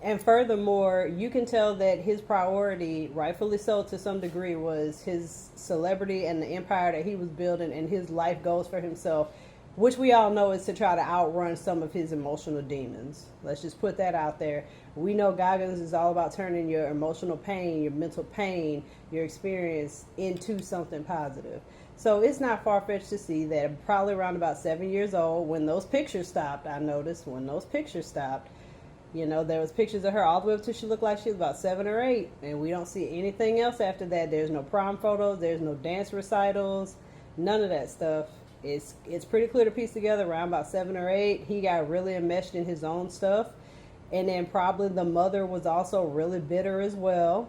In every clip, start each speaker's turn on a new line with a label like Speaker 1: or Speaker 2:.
Speaker 1: And furthermore, you can tell that his priority, rightfully so to some degree, was his celebrity and the empire that he was building and his life goals for himself, which we all know is to try to outrun some of his emotional demons. Let's just put that out there. We know Goggins is all about turning your emotional pain, your mental pain, your experience into something positive. So it's not far-fetched to see that probably around about 7 years old, when those pictures stopped, I noticed when those pictures stopped, there was pictures of her all the way up till she looked like she was about 7 or 8, and we don't see anything else after that. There's no prom photos, there's no dance recitals, none of that stuff. It's pretty clear to piece together around about 7 or 8. He got really enmeshed in his own stuff, and then probably the mother was also really bitter as well.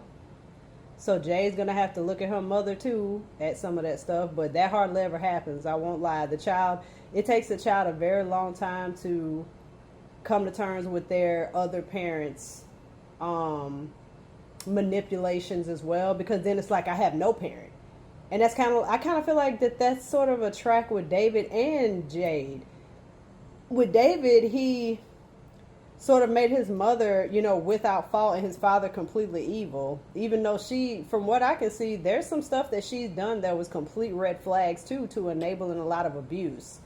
Speaker 1: So Jay's gonna have to look at her mother too at some of that stuff, but that hardly ever happens. I won't lie. It takes a child a very long time to come to terms with their other parents' manipulations as well, because then it's like I have no parent, and I kind of feel like that's sort of a track with David and Jade. With David, he sort of made his mother, without fault, and his father completely evil, even though from what I can see, there's some stuff that she's done that was complete red flags too, to enabling a lot of abuse.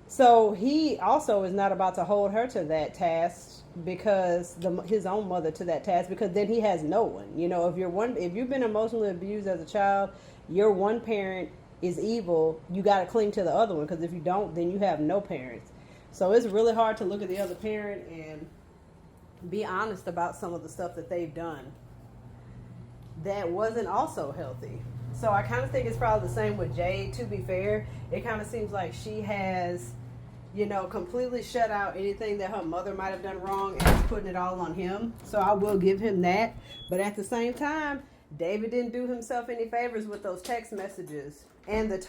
Speaker 1: So he also is not about to hold her to that task, because his own mother to that task, because then he has no one. If you've been emotionally abused as a child, your one parent is evil. You got to cling to the other one, because if you don't, then you have no parents. So it's really hard to look at the other parent and be honest about some of the stuff that they've done that wasn't also healthy. So I kind of think it's probably the same with Jade, to be fair. It kind of seems like she has, completely shut out anything that her mother might have done wrong and is putting it all on him. So I will give him that. But at the same time, David didn't do himself any favors with those text messages and the